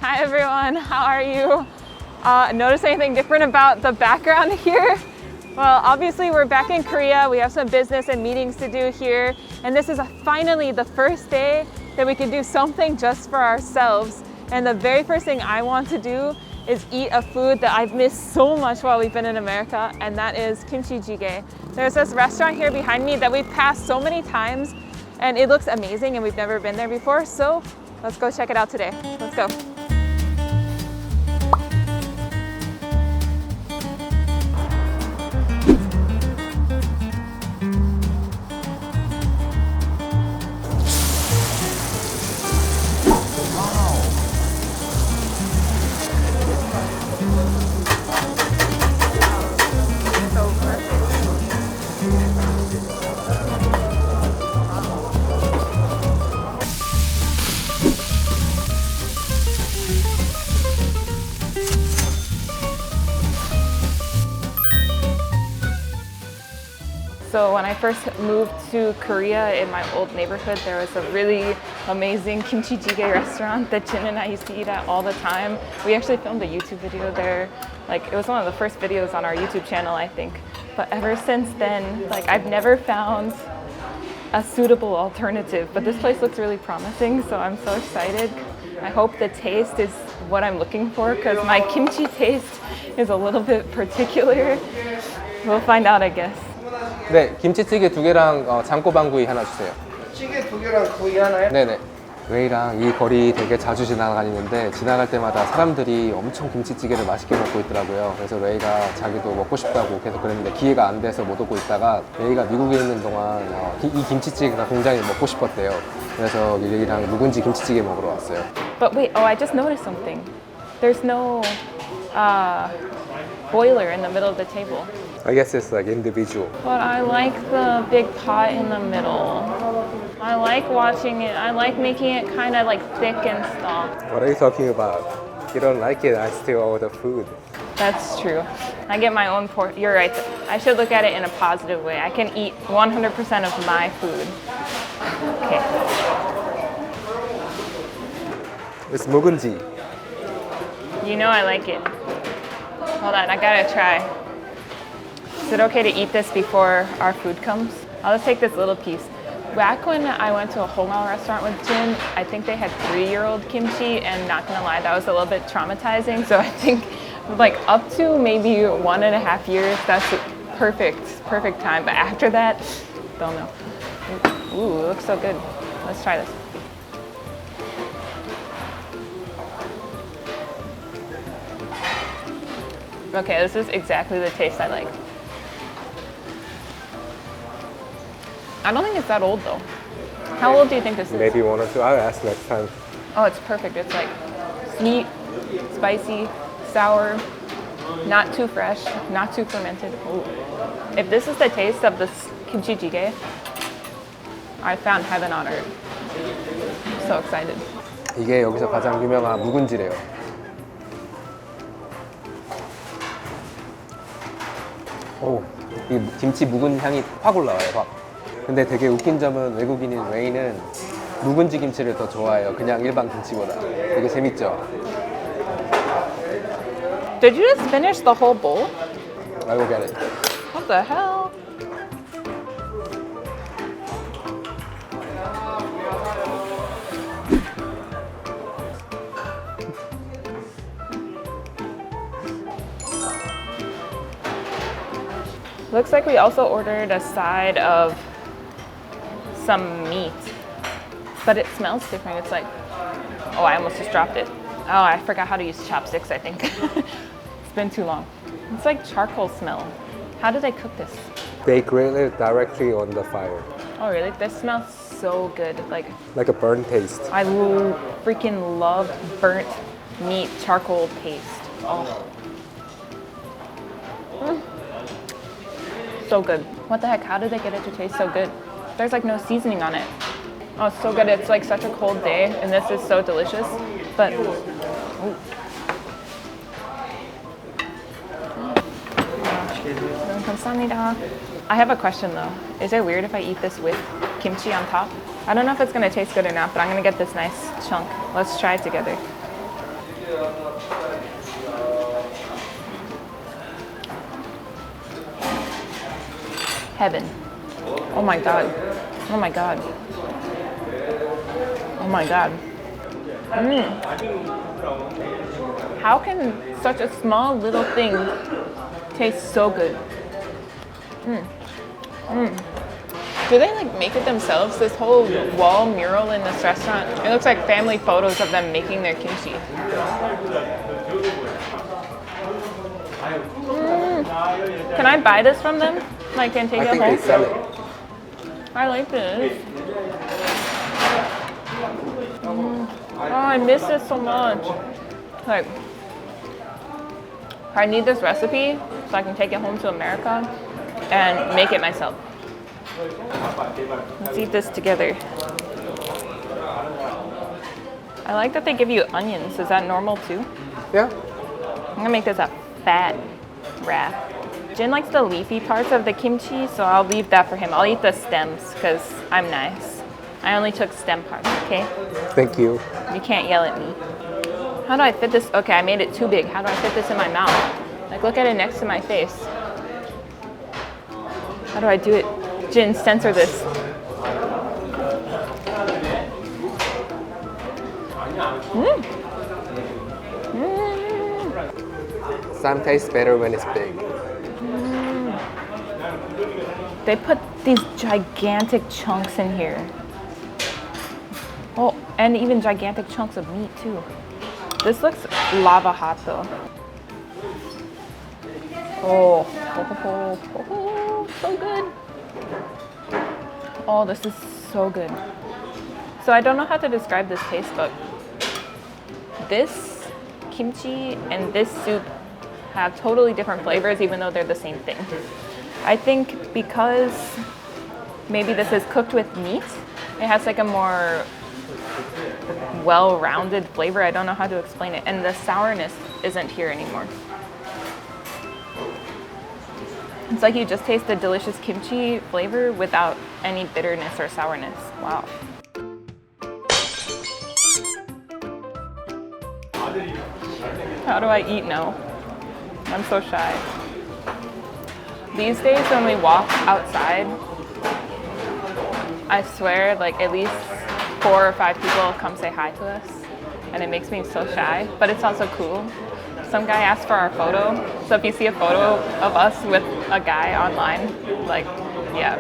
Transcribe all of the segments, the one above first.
Hi everyone, how are you? Notice anything different about the background here? Well, obviously we're back in Korea. We have some business and meetings to do here. And this is finally the first day that we can do something just for ourselves. And the very first thing I want to do is eat a food that I've missed so much while we've been in America, and that is kimchi jjigae. There's this restaurant here behind me that we've passed so many times, and it looks amazing and we've never been there before, so let's go check it out today. Let's go. So when I first moved to Korea in my old neighborhood, there was a really amazing kimchi jjigae restaurant that Jin and I used to eat at all the time. We actually filmed a YouTube video there. Like, it was one of the first videos on our YouTube channel, I think. But ever since then, like, I've never found a suitable alternative. But this place looks really promising, so I'm so excited. I hope the taste is what I'm looking for, because my kimchi taste is a little bit particular. We'll find out, I guess. 네, 김치찌개 2개랑 장꼬방구이 하나 주세요. 찌개 2개랑 구이 하나요? 네네. 웨이랑 이 거리 되게 자주 지나다니는데 지나갈 때마다 사람들이 엄청 김치찌개를 맛있게 먹고 있더라고요. 그래서 레이가 자기도 먹고 싶다고 계속 그랬는데 기회가 안 돼서 못 오고 있다가 레이가 미국에 있는 동안 이 김치찌개가 굉장히 먹고 싶었대요. 그래서 레이랑 묵은지 김치찌개 먹으러 왔어요. But wait, I just noticed something. There's no boiler in the middle of the table. I guess it's like individual. But I like the big pot in the middle. I like watching it. I like making it kind of like thick and stuff. What are you talking about? You don't like it, I still order food. That's true. I get my own portion. You're right. I should look at it in a positive way. I can eat 100% of my food. Okay. It's 묵은지. You know I like it. Hold on, I gotta try. Is it okay to eat this before our food comes? I'll just take this little piece. Back when I went to a Hongao restaurant with Jin, I think they had 3-year-old kimchi, and not gonna lie, that was a little bit traumatizing. So I think like up to maybe 1.5 years, that's perfect time. But after that, don't know. Ooh, it looks so good. Let's try this. Okay, this is exactly the taste I like. I don't think it's that old though. How old do you think this is? Maybe 1 or 2. I'll ask next time. Oh, it's perfect. It's like sweet, spicy, sour, not too fresh, not too fermented. Ooh. If this is the taste of this kimchi jjigae, I found heaven on earth. I'm so excited. 이게 여기서 가장 유명한 묵은지래요. 오, 이 김치 묵은 향이 확 올라와요, 확. 근데 되게 웃긴 점은 외국인인 웨이는 묵은지 김치를 더 좋아해요. 그냥 일반 김치보다. 되게 재밌죠? Did you just finish the whole bowl? I will get it. What the hell? Looks like we also ordered a side of some meat, but it smells different. It's like, oh, I almost just dropped it. Oh, I forgot how to use chopsticks, I think. It's been too long. It's like charcoal smell. How do they cook this? They grill it directly on the fire. Oh, really? This smells so good. Like a burnt taste. I freaking love burnt meat charcoal paste. Oh. So good. What the heck? How did they get it to taste so good? There's like no seasoning on it. Oh, it's so good. It's like such a cold day, and this is so delicious. But, ooh. 감사합니다. I have a question though. Is it weird if I eat this with kimchi on top? I don't know if it's gonna taste good or not, but I'm gonna get this nice chunk. Let's try it together. Heaven. Oh my god. Oh my god. Oh my god. How can such a small little thing taste so good? Do they like make it themselves? This whole wall mural in this restaurant, it looks like family photos of them making their kimchi. Can I buy this from them? Like, and take I it think home? they sell it. I like this. Oh, I miss this so much. Like, I need this recipe so I can take it home to America and make it myself. Let's eat this together. I like that they give you onions. Is that normal too? Yeah. I'm gonna make this a fat wrap. Jin likes the leafy parts of the kimchi, so I'll leave that for him. I'll eat the stems because I'm nice. I only took stem parts, okay? Thank you. You can't yell at me. How do I fit this? Okay, I made it too big. How do I fit this in my mouth? Like, look at it next to my face. How do I do it? Jin, censor this. Some tastes better when it's big. They put these gigantic chunks in here. Oh, and even gigantic chunks of meat too. This looks lava hot though. Oh, so good. Oh, this is so good. So I don't know how to describe this taste, but this kimchi and this soup have totally different flavors even though they're the same thing. I think because maybe this is cooked with meat, it has like a more well-rounded flavor. I don't know how to explain it. And the sourness isn't here anymore. It's like you just taste the delicious kimchi flavor without any bitterness or sourness. Wow. How do I eat now? I'm so shy. These days when we walk outside, I swear like at least 4 or 5 people come say hi to us and it makes me so shy, but it's also cool. Some guy asked for our photo, so if you see a photo of us with a guy online, like, yeah.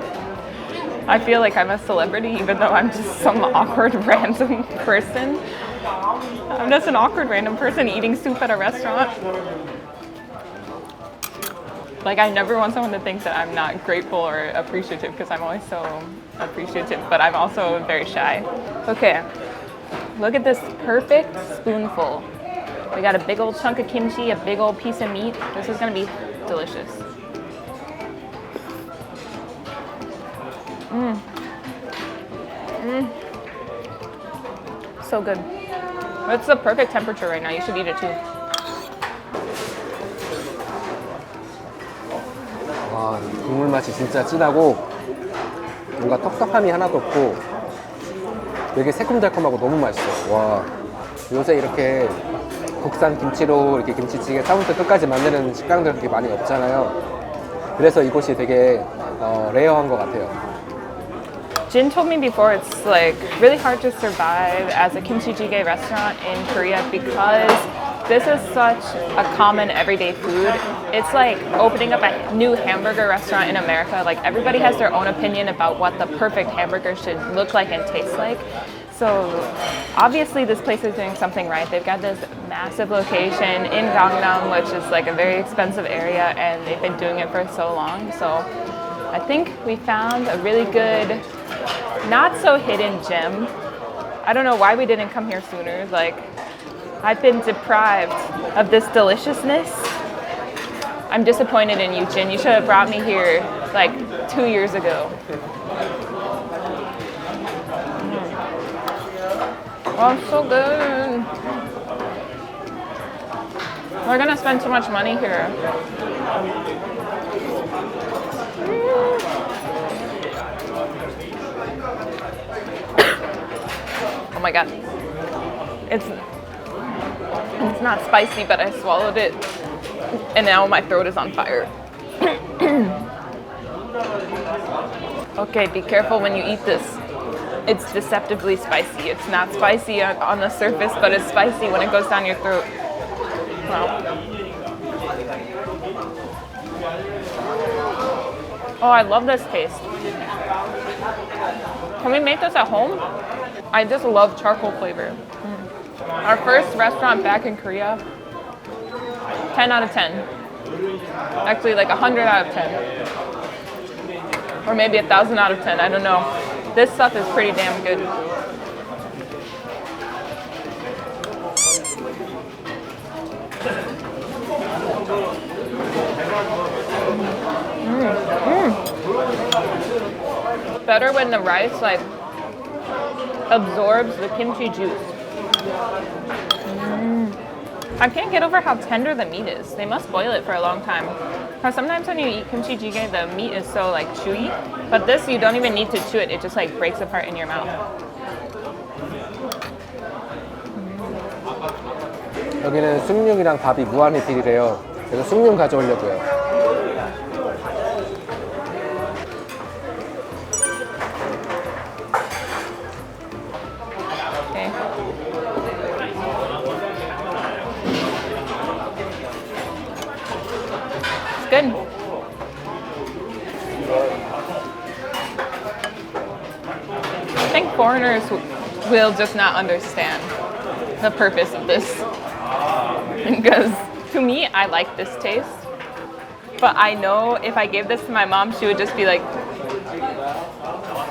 I feel like I'm a celebrity even though I'm just some awkward random person. I'm just an awkward random person eating soup at a restaurant. Like, I never want someone to think that I'm not grateful or appreciative because I'm always so appreciative, but I'm also very shy. Okay, look at this perfect spoonful. We got a big old chunk of kimchi, a big old piece of meat. This is gonna be delicious. So good. It's the perfect temperature right now. You should eat it too. 와, 국물 맛이 진짜 진하고 뭔가 텁텁함이 하나도 없고 되게 새콤달콤하고 너무 맛있어. 와, 요새 이렇게 국산 김치로 이렇게 김치찌개 처음부터 끝까지 만드는 식당들 그렇게 많이 없잖아요. 그래서 이곳이 되게 레어한 것 같아요. Jin told me before it's like really hard to survive as a kimchi jjigae restaurant in Korea because this is such a common everyday food. It's like opening up a new hamburger restaurant in America. Like everybody has their own opinion about what the perfect hamburger should look like and taste like. So obviously this place is doing something right. They've got this massive location in Gangnam, which is like a very expensive area, and they've been doing it for so long. So I think we found a really good, not so hidden gem. I don't know why we didn't come here sooner. Like, I've been deprived of this deliciousness. I'm disappointed in you, Jin. You should have brought me here like 2 years ago. Oh, it's so good. We're gonna spend too much money here. Oh my god. It's not spicy, but I swallowed it, and now my throat is on fire. Okay, be careful when you eat this. It's deceptively spicy. It's not spicy on the surface, but it's spicy when it goes down your throat. Wow. Oh, I love this taste. Can we make this at home? I just love charcoal flavor. Our first restaurant back in Korea, 10 out of 10. Actually, like 100 out of 10. Or maybe 1,000 out of 10, I don't know. This stuff is pretty damn good. Better when the rice like absorbs the kimchi juice. I can't get over how tender the meat is. They must boil it for a long time. Because sometimes when you eat kimchi jjigae, the meat is so like chewy. But this, you don't even need to chew it. It just like breaks apart in your mouth. 여기는 숭늉이랑 밥이 무한리필이래요. 그래서 숭늉 가져오려고요. Okay. It's good. I think foreigners will just not understand the purpose of this. Because to me, I like this taste. But I know if I gave this to my mom, she would just be like,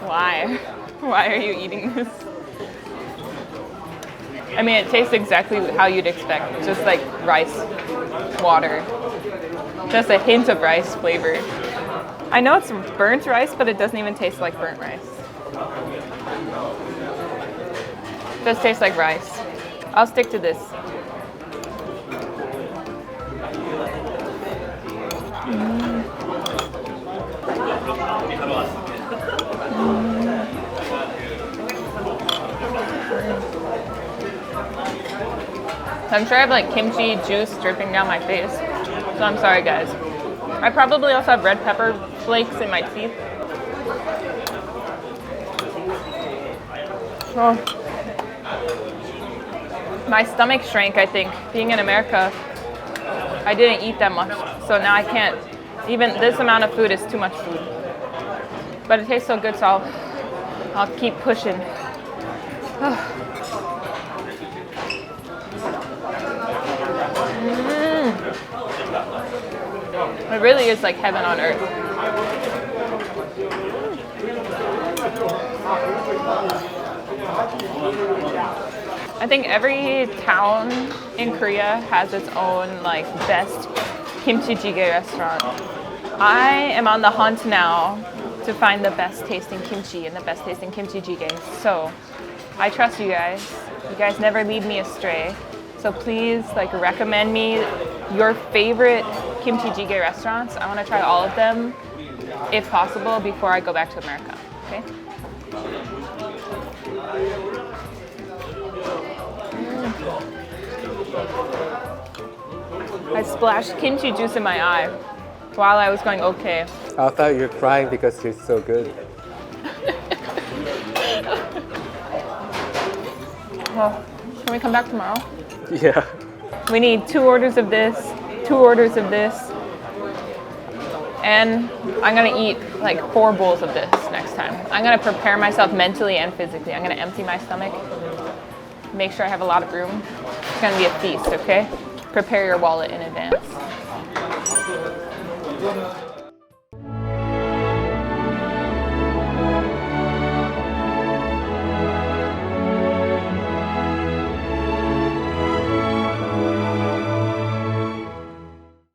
why? Why are you eating this? I mean, it tastes exactly how you'd expect. Just like rice, water. Just a hint of rice flavor. I know it's burnt rice, but it doesn't even taste like burnt rice. It just tastes like rice. I'll stick to this. I'm sure I have like kimchi juice dripping down my face, so I'm sorry guys. I probably also have red pepper flakes in my teeth. Oh. My stomach shrank, I think. Being in America, I didn't eat that much, so now I can't. Even this amount of food is too much food. But it tastes so good, so I'll keep pushing. It really is like heaven on earth. I think every town in Korea has its own like best kimchi jjigae restaurant. I am on the hunt now to find the best tasting kimchi and the best tasting kimchi jjigae. So I trust you guys. You guys never lead me astray. So please like recommend me your favorite kimchi jjigae restaurants. I want to try all of them if possible before I go back to America. Okay? I splashed kimchi juice in my eye while I was going okay. I thought you were crying because it's so good. Well, can we come back tomorrow? Yeah. We need 2 orders of this, 2 orders of this, and I'm gonna eat like 4 bowls of this next time. I'm gonna prepare myself mentally and physically. I'm gonna empty my stomach, make sure I have a lot of room. It's gonna be a feast, okay? Prepare your wallet in advance.